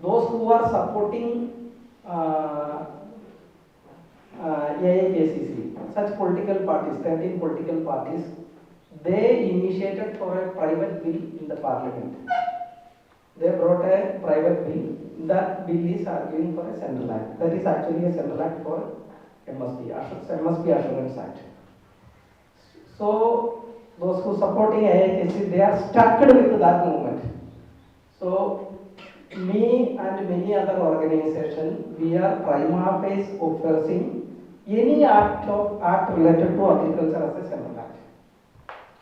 those who are supporting AIKCC, such political parties, 13 political parties, they initiated for a private bill in the parliament. They brought a private bill. That bill is arguing for a central act. That is actually a central act for MSP Assurance Act. So those who supporting AIKC, they are stuck with that movement. So me and many other organizations, we are prima facie opposing any act related to agriculture as a central act.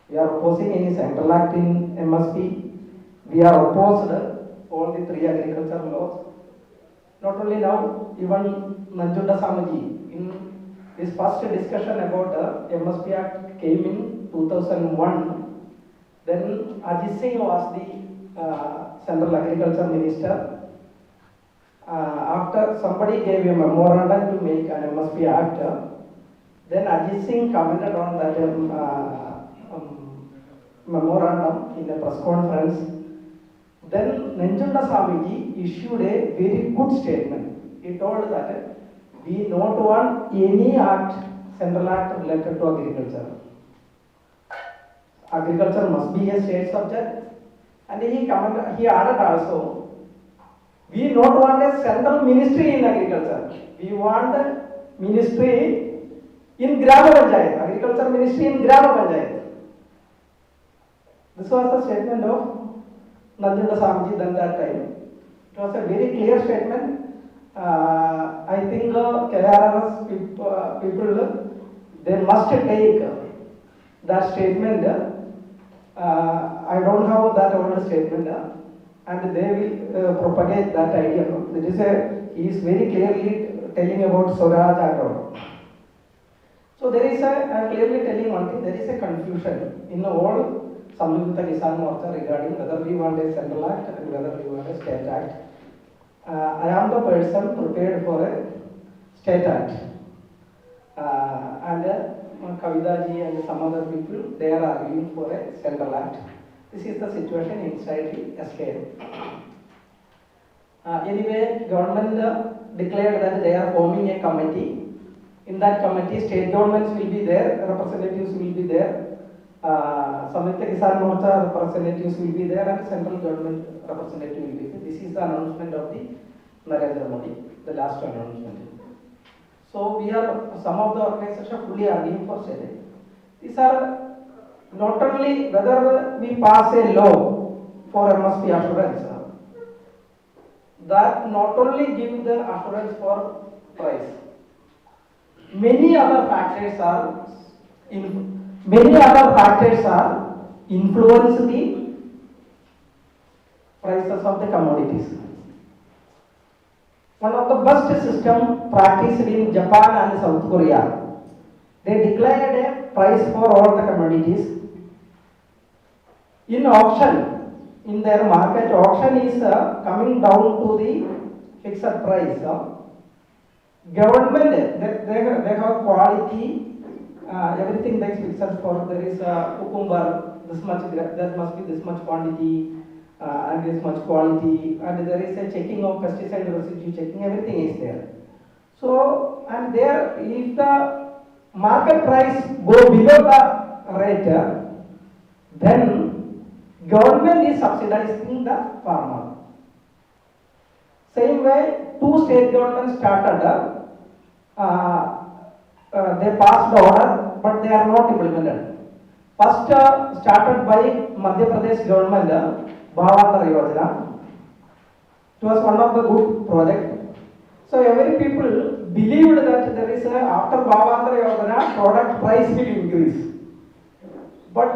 We are opposing any central act in MSP. We are opposed all the 3 agriculture laws. Not only now, even Nanjunda Samaji, in this first discussion about MSP Act came in 2001. Then Ajit Singh was the Central Agriculture Minister. After somebody gave a memorandum to make an MSP Act, then Ajit Singh commented on that memorandum in a press conference. Then Nanjunda Swamiji issued a very good statement. He told that we don't want any act, central act related to agriculture. Agriculture must be a state subject. And he added also, we don't want a central ministry in agriculture. We want a ministry in Grama Panchayat, agriculture ministry in Grama Panchayat. This was the statement of Nanjunda Swamiji then that time. It was a very clear statement. I think KRS people, they must take that statement. I don't have that old statement, and they will propagate that idea. He is very clearly telling about Swaraj Agro. So there is clearly telling one thing, there is a confusion in all Samyukta Kisan Morcha regarding whether we want a central act and whether we want a state act. I am the person prepared for a state act. And Kavita ji and some other people, they are arguing for a central act. This is the situation inside the SKM. Anyway, government declared that they are forming a committee. In that committee, state governments will be there, representatives will be there. Samyukta Kisan Morcha representatives will be there, and central government representative will be there. This is the announcement of the Narendra Modi, the last announcement. So we are, some of the organizations fully arguing for state. These are not only whether we pass a law for MSP assurance, that not only give the assurance for price. Many other factors are influence the prices of the commodities. One of the best system practiced in Japan and South Korea. They declared a price for all the commodities. In auction, in their market, auction is coming down to the fixed price. Government, they have quality, everything that's fixed for. There is cucumber, this much, there must be this much quantity. And this much quality, and there is a checking of pesticide residue checking, everything is there. So, and there, if the market price go below the rate, then government is subsidizing the farmer. Same way, 2 state governments started, they passed the order, but they are not implemented. First started by Madhya Pradesh government, Bhavandar Yojana. It was one of the good project. So every people believed that there is after Bhavandar Yojana, product price will increase. But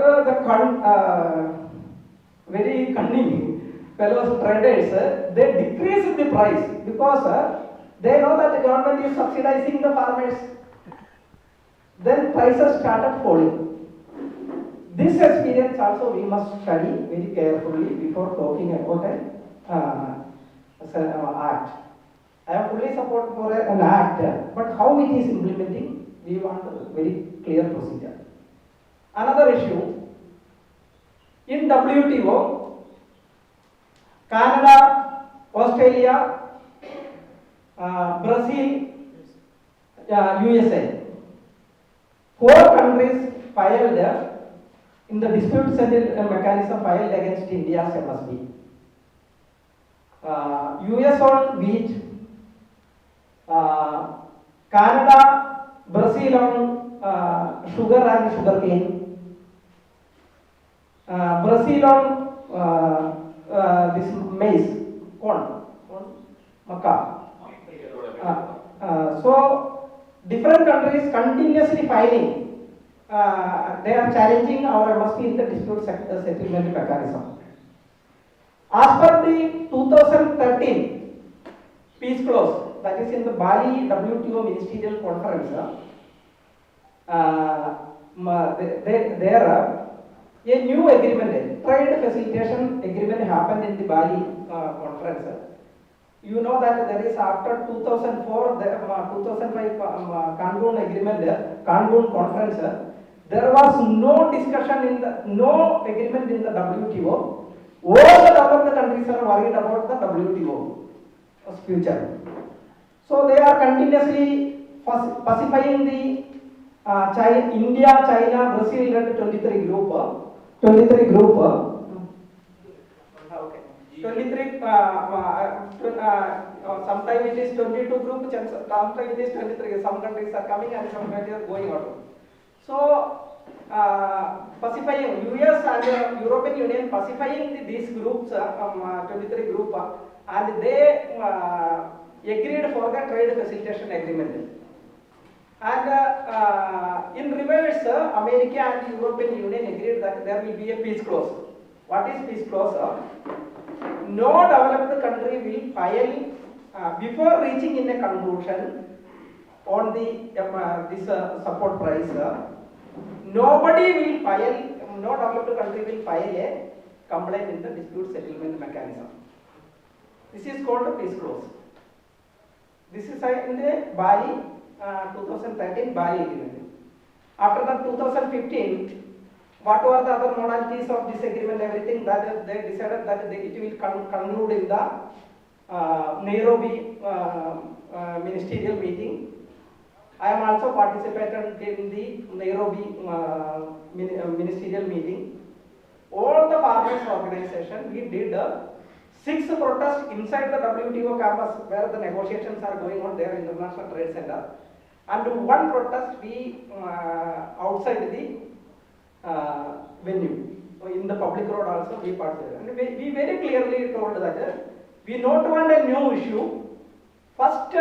very cunning fellows traders, they decreased the price because they know that the government is subsidizing the farmers. Then prices started falling. This experience also we must study very carefully before talking about an act. I am fully support for an act, but how it is implementing, we want a very clear procedure. Another issue, in WTO, Canada Australia, Brazil, USA. 4 countries filed in the dispute settlement mechanism filed against India's MSP. US on wheat, Canada, Brazil on sugar and sugarcane, Brazil on this maize, corn, maca. So different countries continuously filing. They are challenging our MSP in the dispute settlement mechanism. As per the 2013 peace clause, that is in the Bali WTO Ministerial Conference, there a new agreement, trade facilitation agreement happened in the Bali conference. You know that there is after 2004, 2005 Cancun agreement, Cancun conference, there was no discussion in the, no agreement in the WTO. All the developed countries are worried about the WTO's future. So they are continuously pacifying the India, China, Brazil led 23 group. Okay. 23, sometimes it is 22 group, sometimes it is 23. Some countries are coming and some countries are going out. So, pacifying US and European Union pacifying these groups, 23 group, and they agreed for the trade facilitation agreement. And in reverse, America and European Union agreed that there will be a peace clause. What is peace clause? No developed country will file before reaching in a conclusion on the this support price. Nobody will file, no developed country will file a complaint in the dispute settlement mechanism. This is called a peace clause. This is in the Bali 2013 Bali agreement. After that 2015, what were the other modalities of this agreement, everything that they decided that it will conclude in the Nairobi ministerial meeting. I am also participated in the Nairobi ministerial meeting. All the farmers organization, we did 6 protests inside the WTO campus where the negotiations are going on there in the International Trade Center, and 1 protest we outside the venue. In the public road also we participated. And we very clearly told that we not want a new issue. First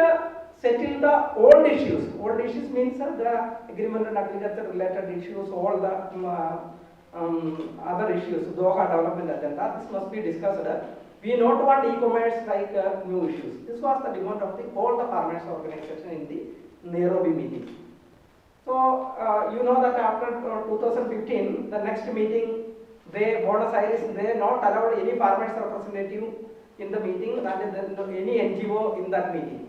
settle the old issues. Old issues means the agreement and agriculture related issues, all the other issues, Doha development agenda. This must be discussed. We not want e-commerce like new issues. This was the demand of all the farmers organization in the Nairobi meeting. So you know that after 2015, the next meeting, Buenos Aires, they not allowed any farmers representative in the meeting, that is any NGO in that meeting.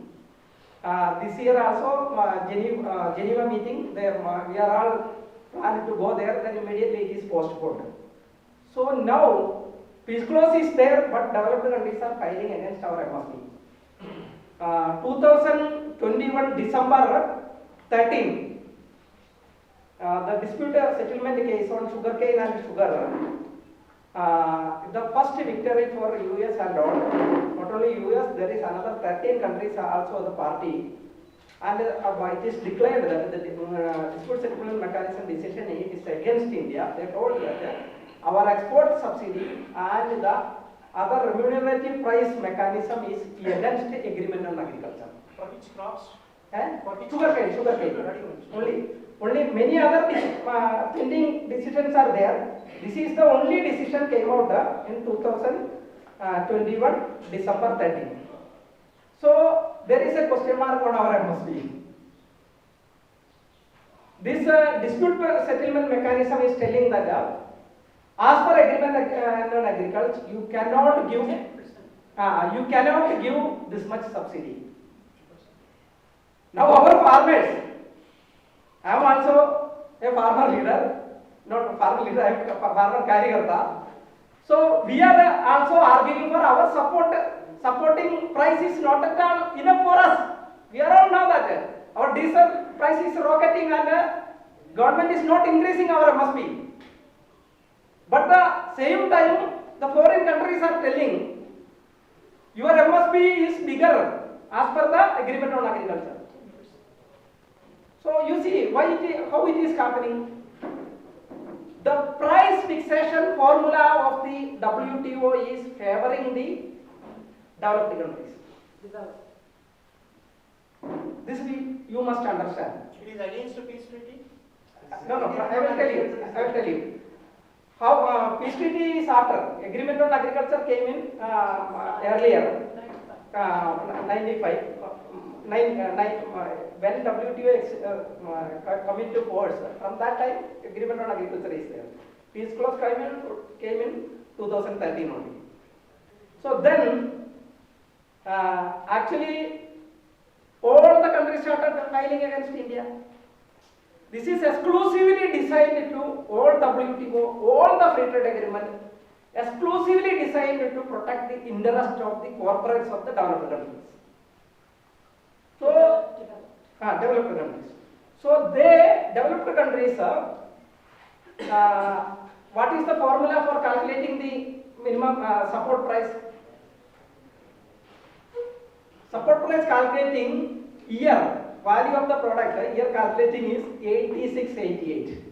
This year also, Geneva meeting, we are all planning to go there, then immediately it is postponed. So now, peace clause is there, but developed countries are filing against our MSP. 2021 December 13, the dispute settlement case on sugarcane and sugar, the first victory for US and all. Not only US, there is another 13 countries are also the party, and it is declared that the dispute settlement mechanism decision is against India. They told that our export subsidy and the other remunerative price mechanism is against agreement on agriculture. For which crops? Sugarcane. Only many other pending decisions are there. This is the only decision came out in 2021 December 13. So there is a question mark on our MSP. This dispute settlement mechanism is telling that as per agreement on agriculture, you cannot give this much subsidy. Now our farmers, I am also a farmer leader, not a farmer leader, I am a farmer carrying. So we are also arguing for our support. Supporting price is not at all enough for us. We are all know that our diesel price is rocketing and government is not increasing our MSP. But the same time, the foreign countries are telling your MSP is bigger as per the agreement on agriculture. So you see how it is happening. The price fixation formula of the WTO is favoring the developed countries. This you must understand. It is against the peace treaty? No, I will tell you. How peace treaty is after. Agreement on agriculture came in earlier, 95. When WTO come into force, from that time agreement on agriculture is there. Peace clause came in 2013 only. So then, actually, all the countries started filing against India. This is exclusively designed to all WTO, all the free trade agreement, exclusively designed to protect the interest of the corporates of the developed countries. So, developed countries. So, developed countries, what is the formula for calculating the minimum support price? Support price calculating year value of the product, year calculating is 8688.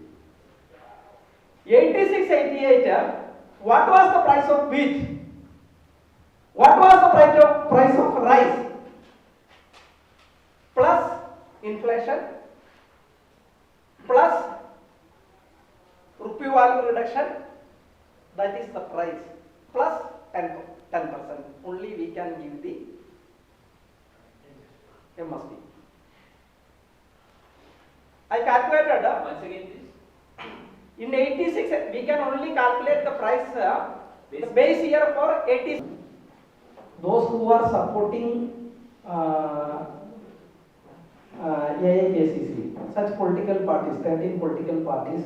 8688, what was the price of wheat? What was the price of rice? Plus inflation, plus rupee value reduction, that is the price, plus 10%. Only we can give the MSP. I calculated Once again this. in 86 we can only calculate the price the base year for 80. Those who are supporting AIKCC, such political parties, 13 political parties,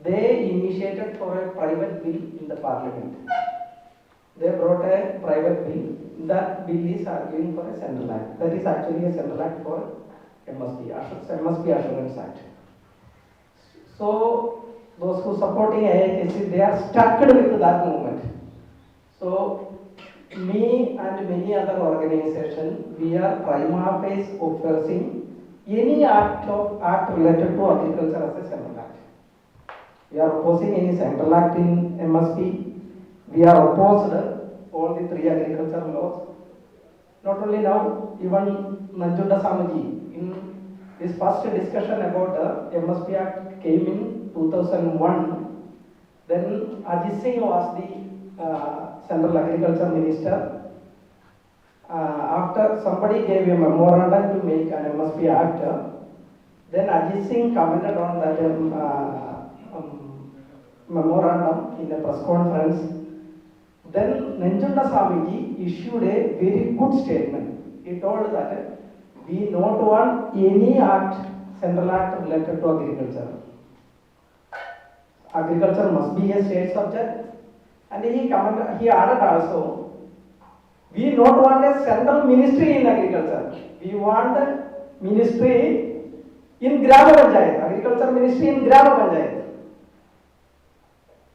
they initiated for a private bill in the parliament. They brought a private bill. That bill is arguing for a central act. That is actually a central act for MSP Assurance Act. So those who supporting AIKC, they are stuck with that movement. So me and many other organizations, we are prima facie opposing any act related to agriculture as a central act. We are opposing any central act in MSP. We are opposed all the 3 agriculture laws. Not only now, even Nanjunda Samaji, in this first discussion about MSP Act came in 2001. Then Ajit Singh was the Central Agriculture Minister. After somebody gave a memorandum to make an MSP Act, then Ajit Singh commented on that memorandum in a press conference. Then Nanjunda Swamiji issued a very good statement. He told that we don't want any act, central act related to agriculture. Agriculture must be a state subject. And he added also, we don't want a central ministry in agriculture. We want a ministry in Grama Panchayat, agriculture ministry in Grama Panchayat.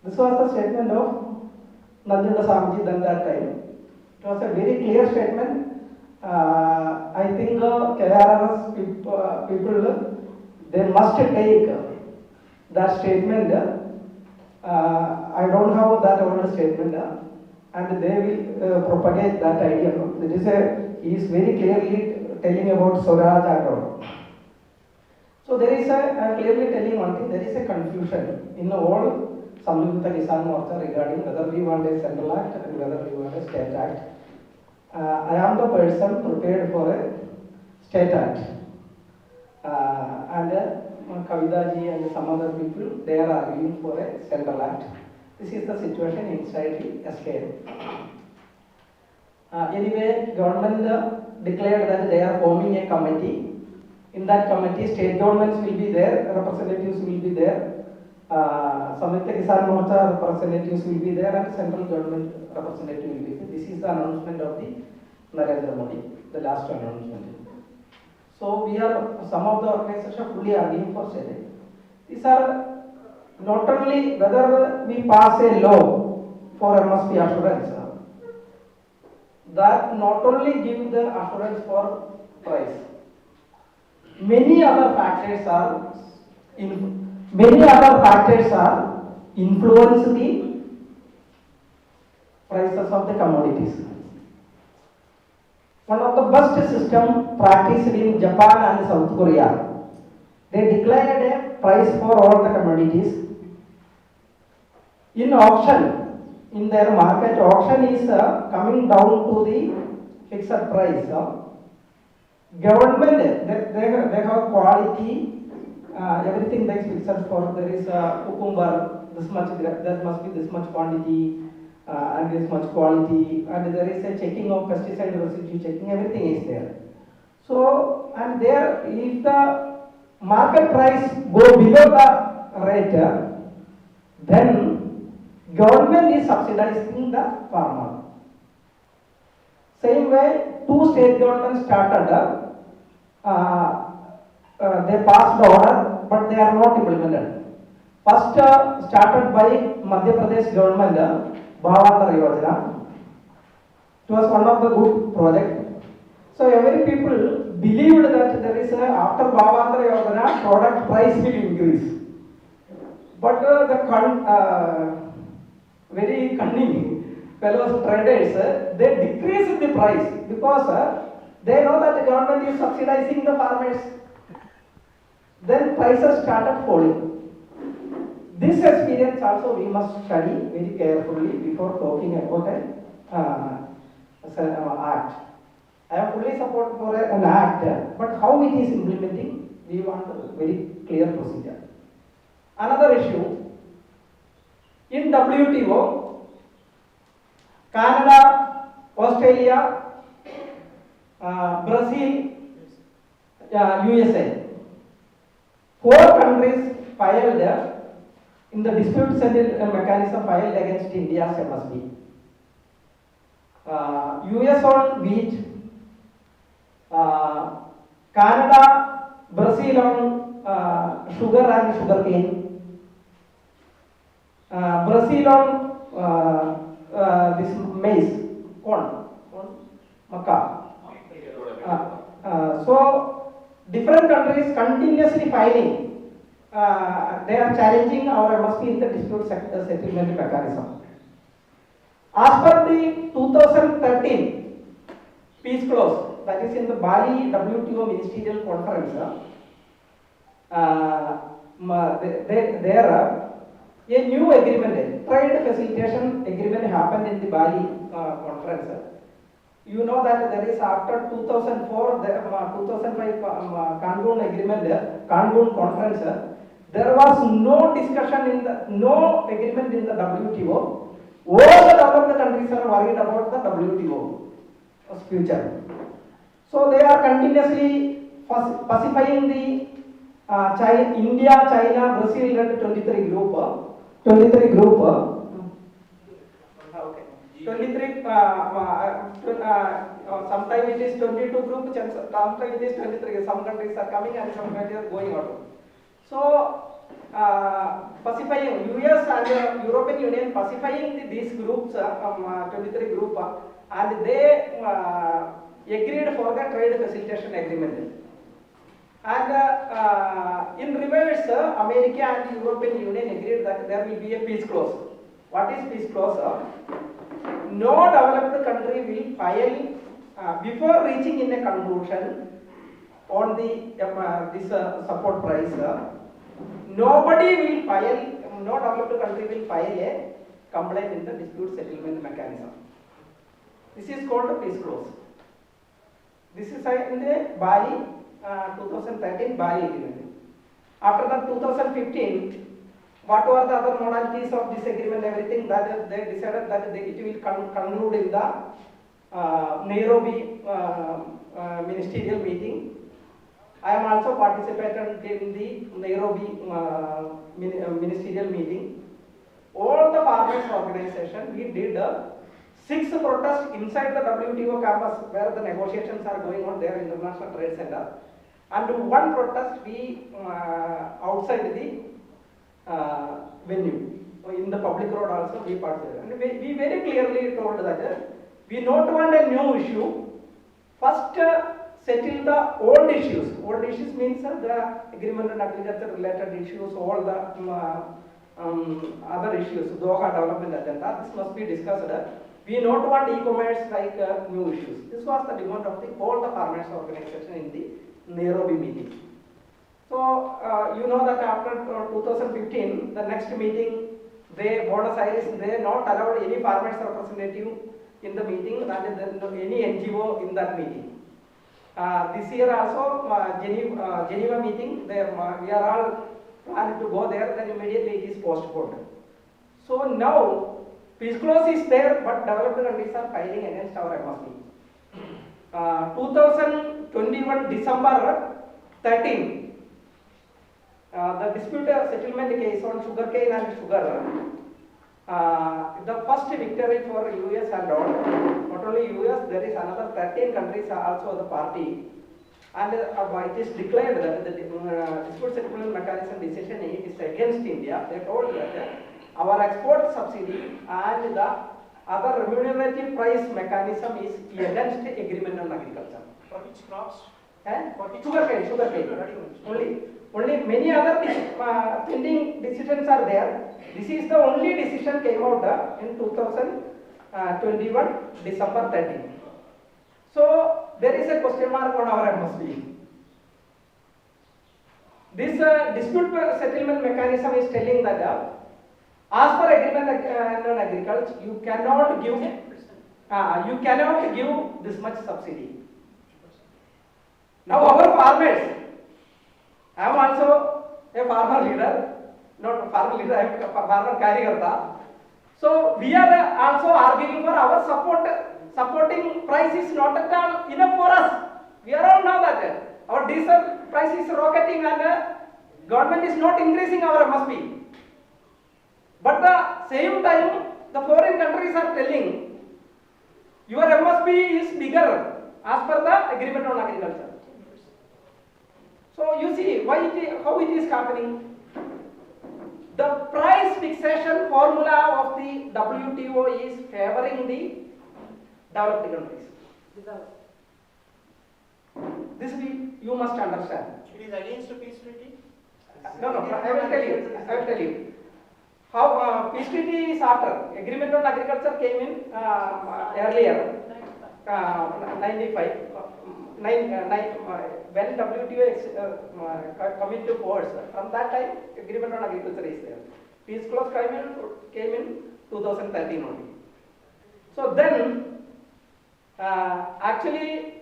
This was the statement of Nanjunda Swamiji then that time. It was a very clear statement. I think KRS people, they must take that statement. I don't have that old statement, and they will propagate that idea. He is very clearly telling about Swaraj Agro. So there is clearly telling one thing, there is a confusion in all Samyukta Kisan Morcha regarding whether we want a central act and whether we want a state act. I am the person prepared for a state act. And Kavita ji and some other people, they are arguing for a central act. This is the situation inside the SKM. Anyway, government declared that they are forming a committee. In that committee, state governments will be there, representatives will be there, Samyukta Kisan Morcha representatives will be there and central government representative will be there. This is the announcement of the Narendra Modi, the last announcement. So we are, some of the organizations fully arguing for sharing. These are not only whether we pass a law for MSP assurance, that not only give the assurance for price. Many other factors are influence the prices of the commodities. One of the best system practiced in Japan and South Korea. They declared a price for all the commodities. In auction, in their market, auction is coming down to the fixed price. Government, they have quality, everything that is fixed for. There is a cucumber, this much, there must be this much quantity and this much quality, and there is a checking of pesticide residue checking, everything is there. So, and there, if the market price go below the rate, then government is subsidizing the farmer. Same way, two state governments started, they passed order, but they are not implemented. First started by Madhya Pradesh government, Bhavantara Yojana. It was one of the good project. So every people believed that there is a, after Bhavantara Yojana, product price will increase. But very cunning fellows traders, they decreased the price because they know that the government is subsidizing the farmers. Then prices started falling. This experience also we must study very carefully before talking about an act. I am fully support for an act, but how it is implementing, we want a very clear procedure. Another issue, in WTO, Canada, Australia, Brazil, USA, 4 countries filed in the dispute settlement mechanism filed against India's MSP. US on wheat, Canada, Brazil on sugar and sugarcane, Brazil on this maize, corn, maca. So different countries continuously filing. They are challenging our MSP in the dispute settlement mechanism. As per the 2013 peace clause, that is in the Bali WTO Ministerial Conference, there a new agreement, trade facilitation agreement happened in the Bali conference. You know that there is after 2004, 2005 Cancun agreement, Cancun conference, there was no discussion in the, no agreement in the WTO. All the developed countries are worried about the WTO's future. So they are continuously pacifying the India, China, Brazil led 23 group. Okay. 23, sometimes it is 22 group, sometimes it is 23. Some countries are coming and some countries are going out. So, pacifying US and European Union pacifying these groups, 23 group, and they agreed for the trade facilitation agreement. And in reverse, America and European Union agreed that there will be a peace clause. What is peace clause? No developed country will file before reaching in a conclusion on the this support price. Nobody will file, no developed country will file a complaint in the dispute settlement mechanism. This is called a peace clause. This is in the Bali 2013 Bali agreement. After that 2015, what were the other modalities of this agreement, everything that they decided that it will conclude in the Nairobi ministerial meeting. I am also participated in the Nairobi ministerial meeting. All the farmers organization, we did 6 protests inside the WTO campus where the negotiations are going on there, International Trade Center, and 1 protest we outside the venue. In the public road also we participated. And we very clearly told that we not want a new issue. First, settle the old issues. Old issues means the agreement on agriculture related issues, all the other issues, Doha development agenda. This must be discussed. We not want e-commerce like new issues. This was the demand of all the farmers organization in the Nairobi meeting. So you know that after 2015, the next meeting, Buenos Aires, they not allowed any farmers representative in the meeting, that is any NGO in that meeting. This year also, Geneva meeting, we are all planning to go there, then immediately it is postponed. So now, peace clause is there, but developed countries are fighting against our MSP. 2021 December 13, the dispute settlement case on sugarcane and sugar, the first victory for US and all. Not only US, there is another 13 countries are also the party. And it is declared that the dispute settlement mechanism decision is against India. They told that our export subsidy and the other remunerative price mechanism is against agreement on agriculture. For which crops? Sugarcane. Only many other pending decisions are there. This is the only decision came out in 2021 December 13. So there is a question mark on our MSP. This dispute settlement mechanism is telling that as per agreement on agriculture, you cannot give this much subsidy. Now our farmers, I am also a farmer leader, not a farmer leader, I am a farmer carrier. So we are also arguing for our supporting price is not at all enough for us. We are all know that our diesel price is rocketing and government is not increasing our MSP. But the same time, the foreign countries are telling your MSP is bigger as per the agreement on agriculture. So you see how it is happening. The price fixation formula of the WTO is favoring the developed countries. This you must understand. It is against the peace treaty? No, I will tell you. How peace treaty is after. Agreement on agriculture came in earlier, 95. When WTO come into force, from that time agreement on agriculture is there. Peace clause came in 2013 only. So then, actually,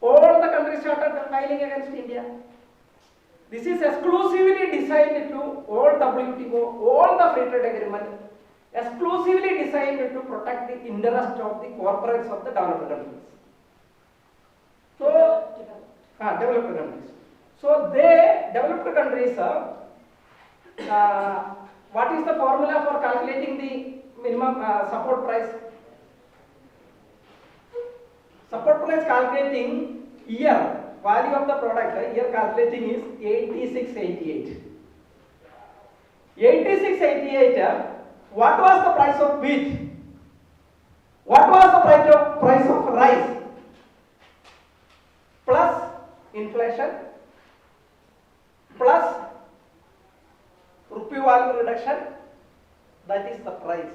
all the countries started fighting against India. This is exclusively designed to all WTO, all the free trade agreement, exclusively designed to protect the interest of the corporates of the developed countries. So, developed countries. So, developed countries, what is the formula for calculating the minimum support price? Support price calculating year, value of the product, year calculating is 8688. 8688, what was the price of wheat? What was the price of rice? Plus inflation, plus rupee value reduction, that is the price,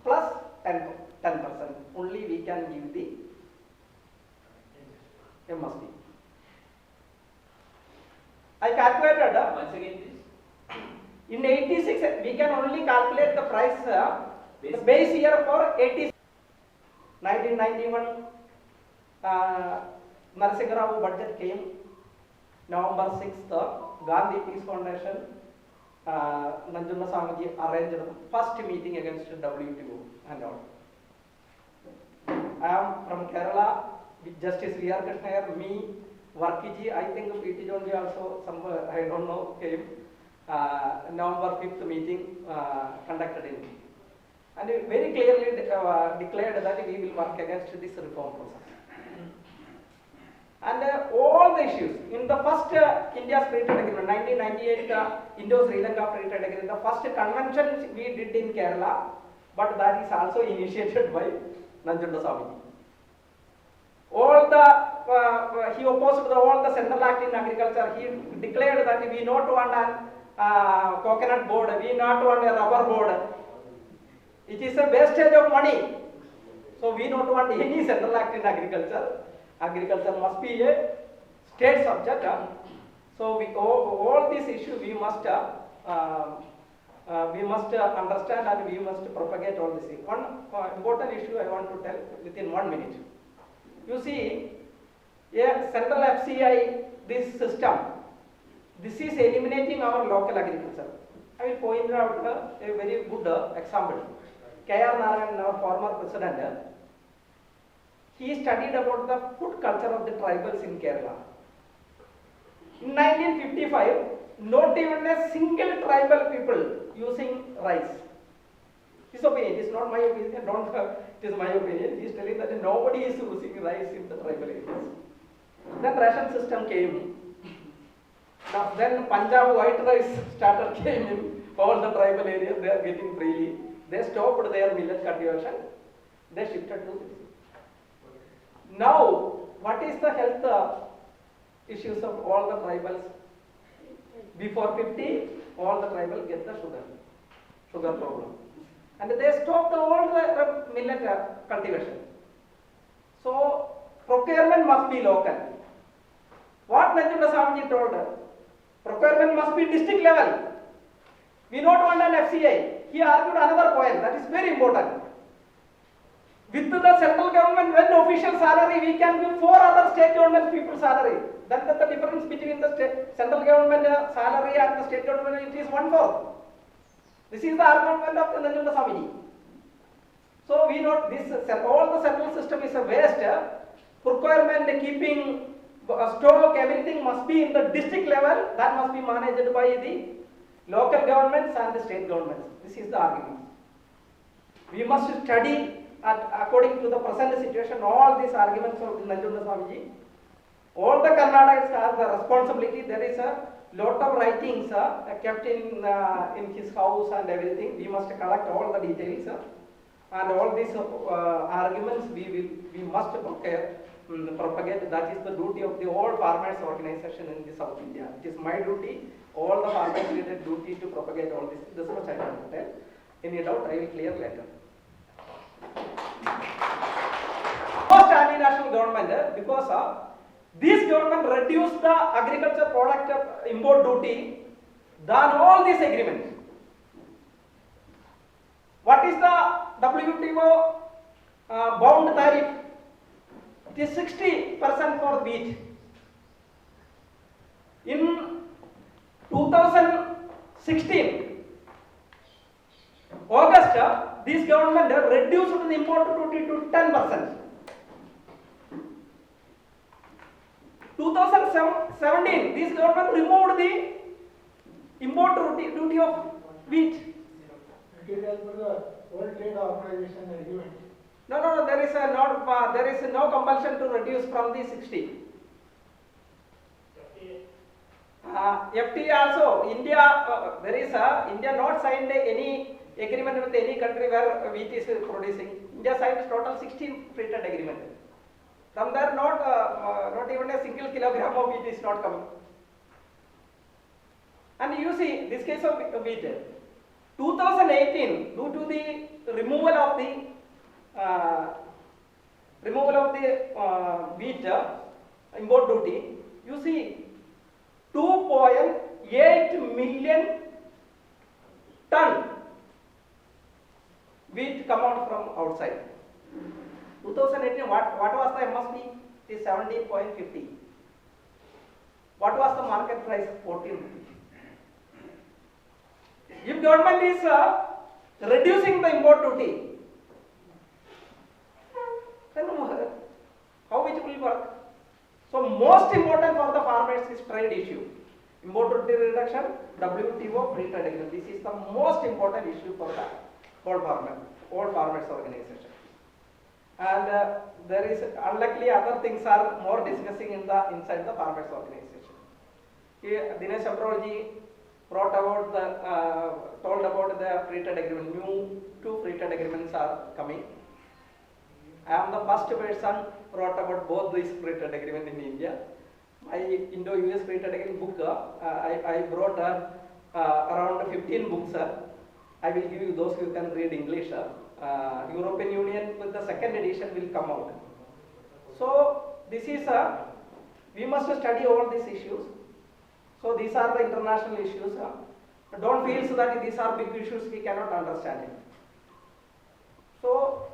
plus 10%. Only we can give the MSP. I calculated Once again, please. in 86, we can only calculate the price, the base year for 86. 1991, Narasimha Rao budget came, November 6th, Gandhi Peace Foundation, Nanjumma Swamiji arranged the first meeting against WTO and all. I am from Kerala, with Justice V.R. Krishnaiyar, me, Varkiji, I think PT Jondi also, some, I don't know, came. November 5th meeting conducted in. And it very clearly declared that we will work against this reform process. And all the issues, in the first India's free trade agreement, 1998 Indo-Sri Lanka free trade agreement, the first convention we did in Kerala, but that is also initiated by Nanjunda Swamiji. All the, he opposed all the Central Act in Agriculture, he declared that we not want an coconut board, we not want a rubber board. It is a wastage of money. So we don't want any Central Act in Agriculture. Agriculture must be a state subject. So all these issues we must understand and we must propagate all this. One important issue I want to tell within 1 minute. You see, a central FCI, this system, this is eliminating our local agriculture. I will point out a very good example. K.R. Narayanan, our former president, he studied about the food culture of the tribals in Kerala. In 1955, not even a single tribal people using rice. His opinion, it is not my opinion, don't, it is my opinion. He is telling that nobody is using rice in the tribal areas. Then ration system came. Now, then Punjab white rice starter came in all the tribal areas, they are getting freely. They stopped their millet cultivation, they shifted to this. Now, what is the health issues of all the tribals? Before 50, all the tribals get the sugar problem. And they stopped all the millet cultivation. So, procurement must be local. What Nanjunda Swamiji told us? Procurement must be district level. We don't want an FCI. He argued another point that is very important. With the central government, when official salary, we can give 4 other state government people salary. Then the difference between the central government salary and the state government, it is 1/4. This is the argument of Nanjunda Swamiji. So we know this, all the central system is a waste. Procurement, keeping stock, everything must be in the district level. That must be managed by the local governments and the state governments. This is the argument. We must study according to the present situation all these arguments of Nanjunda Swamiji. All the Karnataks have the responsibility. There is a lot of writings kept in his house and everything. We must collect all the details and all these arguments we must propagate. That is the duty of the all farmers organization in the South India. It is my duty, all the farmers related duty to propagate all this. This is what I want to tell. Any doubt, I will clear later. Most anti-national government, because this government reduced the agriculture product import duty than all these agreements. What is the WTO bound tariff? It is 60% for wheat. In 2016, August, this government reduced the import duty to 10%. 2017, this government removed the import duty of wheat. It is as per the World Trade Organization agreement. No, there is no compulsion to reduce from the 60. FTA also, India, India not signed any agreement with any country where wheat is producing. India signed total 16 free trade agreement. From there, not even a single kilogram of wheat is not coming. And you see, this case of wheat, 2018, due to the removal of the wheat import duty, you see 2.8 million ton wheat come out from outside. 2018, what was the MSP? It is 17.50. What was the market price? 14 rupees. If government is reducing the import duty, then how it will work? So most important for the farmers is trade issue. Import duty reduction, WTO, free trade agreement. This is the most important issue for the all farmers organization. And there is, unluckily, other things are more discussing inside the farmers organization. Here, Dinesh Abrolji brought about told about the free trade agreement. New 2 free trade agreements are coming. I am the first person wrote about both these free trade agreement in India. My Indo-US free trade agreement book, I brought around 15 books. I will give you those who can read English. European Union with the second edition will come out. So this is we must study all these issues. So these are the international issues. Don't feel so that these are big issues we cannot understand it. So